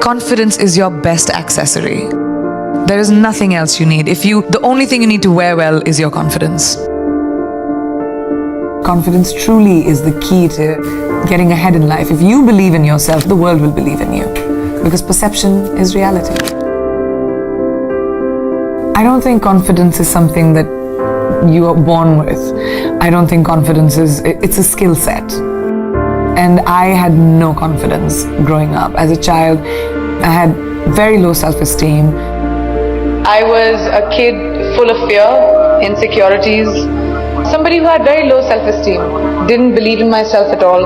Confidence is your best accessory. There is nothing else you need. The only thing you need to wear well is your confidence. Confidence truly is the key to getting ahead in life. If you believe in yourself, the world will believe in you. Because perception is reality. I don't think confidence is something that you are born with. I don't think confidence it's a skill set. And I had no confidence growing up. As a child, I had very low self-esteem. I was a kid full of fear, insecurities, somebody who had very low self-esteem, didn't believe in myself at all.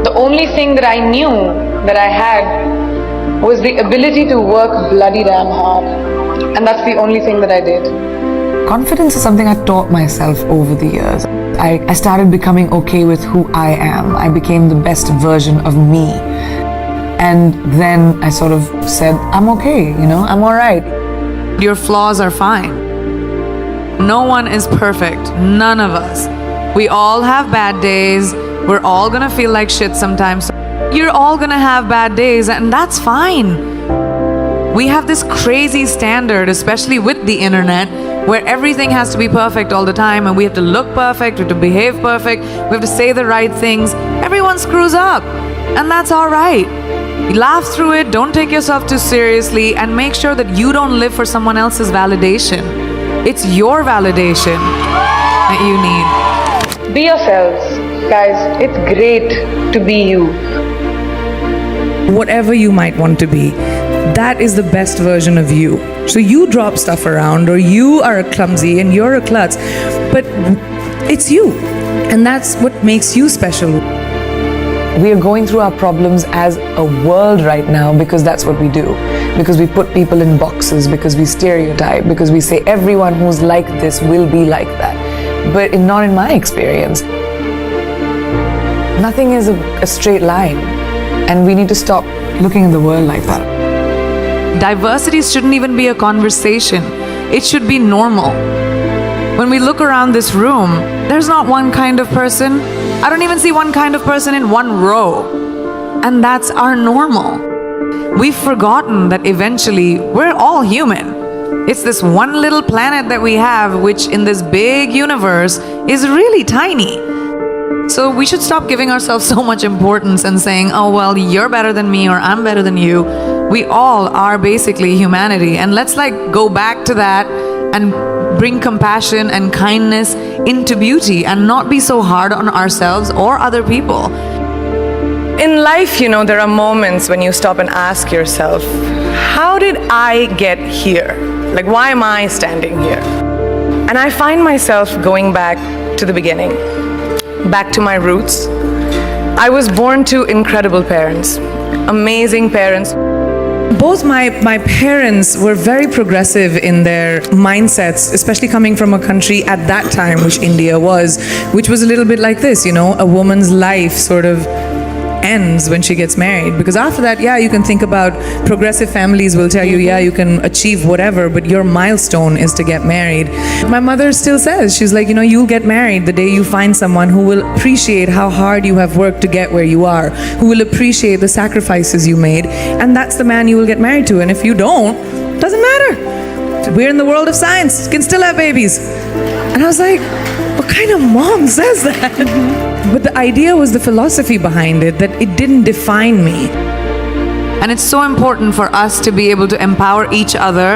The only thing that I knew that I had was the ability to work bloody damn hard. And that's the only thing that I did. Confidence is something I taught myself over the years. I started becoming okay with who I am. I became the best version of me. And then I sort of said, I'm okay, I'm all right. Your flaws are fine. No one is perfect. None of us. We all have bad days. We're all gonna feel like shit sometimes. You're all gonna have bad days, and that's fine. We have this crazy standard, especially with the internet, where everything has to be perfect all the time, and we have to look perfect, we have to behave perfect, we have to say the right things. Everyone screws up, and that's all right. Laugh through it, don't take yourself too seriously, and make sure that you don't live for someone else's validation. It's your validation that you need. Be yourselves, guys. It's great to be you. Whatever you might want to be, that is the best version of you. So you drop stuff around, or you are a clumsy and you're a klutz, but it's you. And that's what makes you special. We are going through our problems as a world right now because that's what we do. Because we put people in boxes, because we stereotype, because we say everyone who's like this will be like that. But not in my experience. Nothing is a straight line. And we need to stop looking at the world like that. Diversity shouldn't even be a conversation. It should be normal. When we look around this room, there's not one kind of person. I don't even see one kind of person in one row. And that's our normal. We've forgotten that eventually we're all human. It's this one little planet that we have, which in this big universe is really tiny. So we should stop giving ourselves so much importance and saying, oh, well, you're better than me or I'm better than you. We all are basically humanity. And let's go back to that and bring compassion and kindness into beauty and not be so hard on ourselves or other people. In life, there are moments when you stop and ask yourself, how did I get here? Why am I standing here? And I find myself going back to the beginning, back to my roots. I was born to incredible parents, amazing parents. Both my parents were very progressive in their mindsets, especially coming from a country at that time, which India was, which was a little bit like this, a woman's life sort of ends when she gets married. Because after that, you can think about progressive families will tell you, you can achieve whatever, but your milestone is to get married. My mother still says, she's like, you'll get married the day you find someone who will appreciate how hard you have worked to get where you are, who will appreciate the sacrifices you made, and that's the man you will get married to. And if you don't, doesn't matter. We're in the world of science, can still have babies. And I was like, what kind of mom says that? But the idea was the philosophy behind it, that it didn't define me. And it's so important for us to be able to empower each other.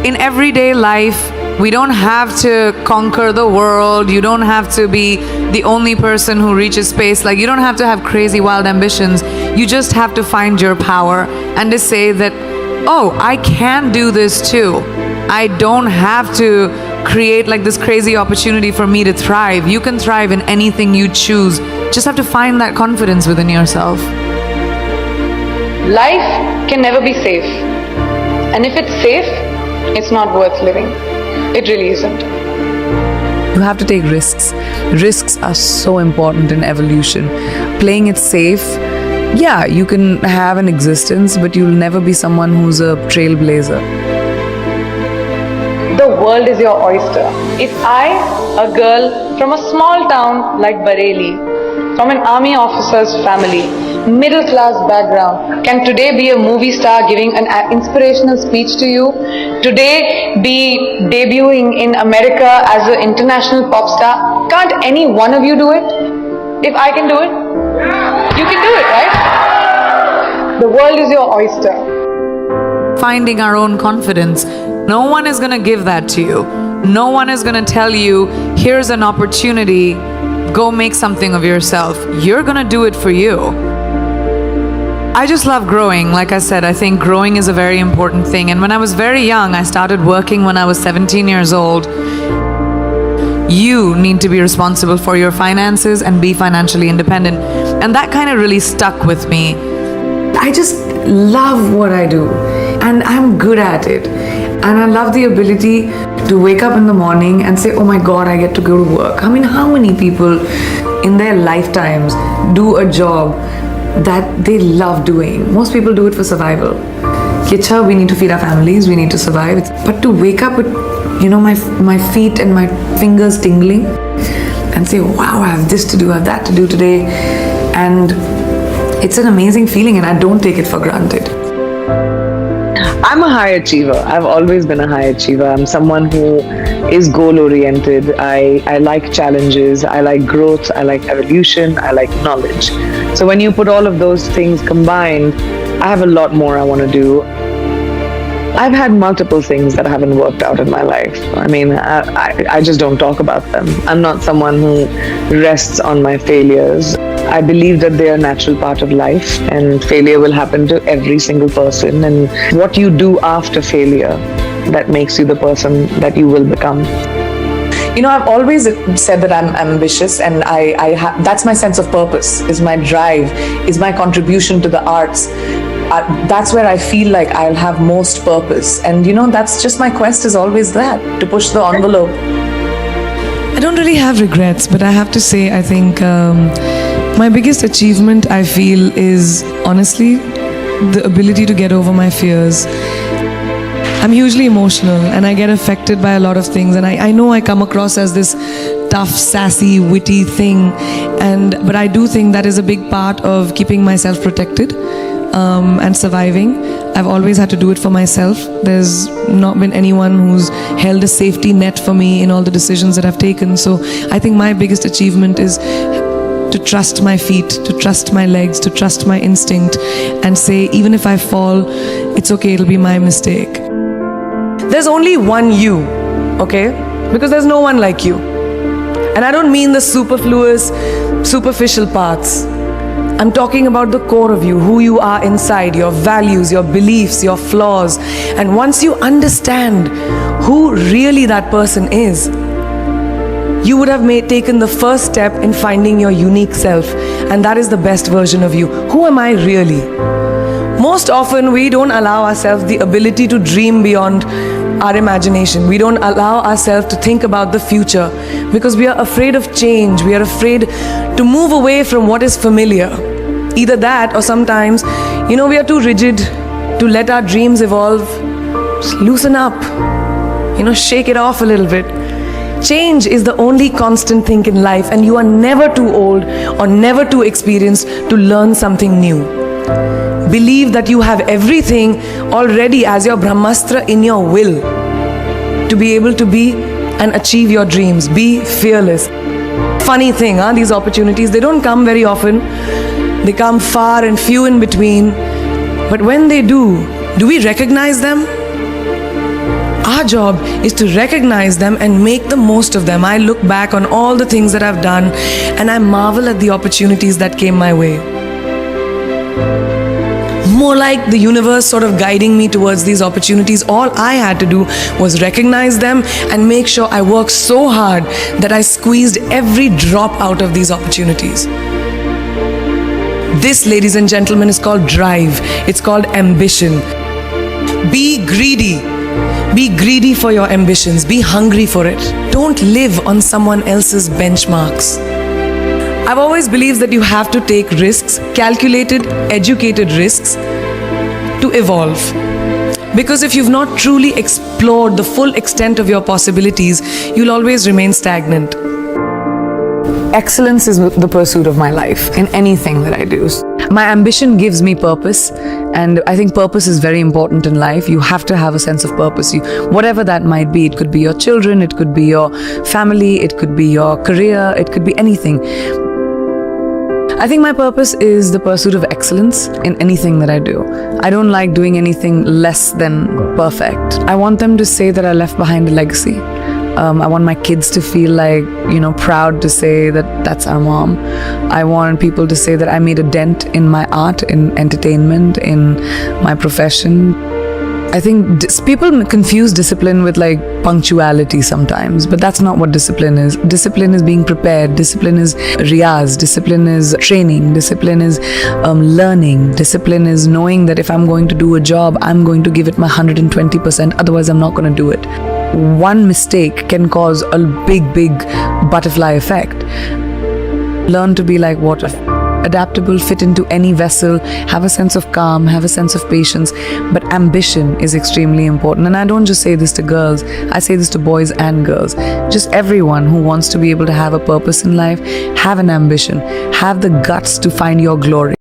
In everyday life, we don't have to conquer the world. You don't have to be the only person who reaches space. You don't have to have crazy, wild ambitions. You just have to find your power and to say that, oh, I can do this too. I don't have to create this crazy opportunity for me to thrive. You can thrive in anything you choose. Just have to find that confidence within yourself. Life can never be safe. And if it's safe, it's not worth living. It really isn't. You have to take risks. Risks are so important in evolution. Playing it safe, you can have an existence, but you'll never be someone who's a trailblazer. The world is your oyster. If I, a girl from a small town like Bareilly, from an army officer's family, middle class background can today be a movie star giving an inspirational speech to you, today be debuting in America as an international pop star. Can't any one of you do it? If I can do it, you can do it, right? The world is your oyster. Finding our own confidence. No one is going to give that to you. No one is going to tell you, here's an opportunity, go make something of yourself. You're going to do it for you. I just love growing. Like I said, I think growing is a very important thing. And when I was very young, I started working when I was 17 years old. You need to be responsible for your finances and be financially independent. And that kind of really stuck with me. I just love what I do and I'm good at it. And I love the ability to wake up in the morning and say, oh my God, I get to go to work. I mean, how many people in their lifetimes do a job that they love doing? Most people do it for survival. We need to feed our families, we need to survive. But to wake up with, my feet and my fingers tingling and say, wow, I have this to do, I have that to do today. And it's an amazing feeling and I don't take it for granted. I'm a high achiever. I've always been a high achiever. I'm someone who is goal-oriented. I like challenges. I like growth. I like evolution. I like knowledge. So when you put all of those things combined, I have a lot more I want to do. I've had multiple things that haven't worked out in my life. I mean, I just don't talk about them. I'm not someone who rests on my failures. I believe that they are a natural part of life and failure will happen to every single person. And what you do after failure, that makes you the person that you will become. I've always said that I'm ambitious and that's my sense of purpose, is my drive, is my contribution to the arts. That's where I feel like I'll have most purpose. And that's just my quest is always that, to push the envelope. I don't really have regrets, but I have to say, I think my biggest achievement, I feel, is honestly the ability to get over my fears. I'm hugely emotional and I get affected by a lot of things, and I know I come across as this tough, sassy, witty thing, but I do think that is a big part of keeping myself protected and surviving. I've always had to do it for myself. There's not been anyone who's held a safety net for me in all the decisions that I've taken. So I think my biggest achievement is to trust my feet, to trust my legs, to trust my instinct and say, even if I fall, it's okay, it'll be my mistake. There's only one you, okay? Because there's no one like you. And I don't mean the superfluous, superficial parts. I'm talking about the core of you, who you are inside, your values, your beliefs, your flaws. And once you understand who really that person is, you would have taken the first step in finding your unique self. And that is the best version of you. Who am I really? Most often, we don't allow ourselves the ability to dream beyond our imagination. We don't allow ourselves to think about the future because we are afraid of change. We are afraid to move away from what is familiar. Either that or sometimes, we are too rigid to let our dreams evolve. Just loosen up, shake it off a little bit. Change is the only constant thing in life, and you are never too old or never too experienced to learn something new. Believe that you have everything already as your Brahmastra in your will to be able to be and achieve your dreams. Be fearless. Funny thing, these opportunities, they don't come very often. They come far and few in between. But when they do we recognize them? Our job is to recognize them and make the most of them. I look back on all the things that I've done and I marvel at the opportunities that came my way. More like the universe sort of guiding me towards these opportunities. All I had to do was recognize them and make sure I worked so hard that I squeezed every drop out of these opportunities. This, ladies and gentlemen, is called drive. It's called ambition. Be greedy. Be greedy for your ambitions. Be hungry for it. Don't live on someone else's benchmarks. I've always believed that you have to take risks, calculated, educated risks, to evolve. Because if you've not truly explored the full extent of your possibilities, you'll always remain stagnant. Excellence is the pursuit of my life in anything that I do. My ambition gives me purpose, and I think purpose is very important in life. You have to have a sense of purpose. Whatever that might be, it could be your children, it could be your family, it could be your career, it could be anything. I think my purpose is the pursuit of excellence in anything that I do. I don't like doing anything less than perfect. I want them to say that I left behind a legacy. I want my kids to feel like, proud to say that that's our mom. I want people to say that I made a dent in my art, in entertainment, in my profession. I think people confuse discipline with like punctuality sometimes, but that's not what discipline is. Discipline is being prepared. Discipline is riyaz. Discipline is training. Discipline is learning. Discipline is knowing that if I'm going to do a job, I'm going to give it my 120%. Otherwise, I'm not going to do it. One mistake can cause a big butterfly effect. Learn to be like water. Adaptable, fit into any vessel, have a sense of calm, have a sense of patience. But ambition is extremely important. And I don't just say this to girls, I say this to boys and girls. Just everyone who wants to be able to have a purpose in life, have an ambition, have the guts to find your glory.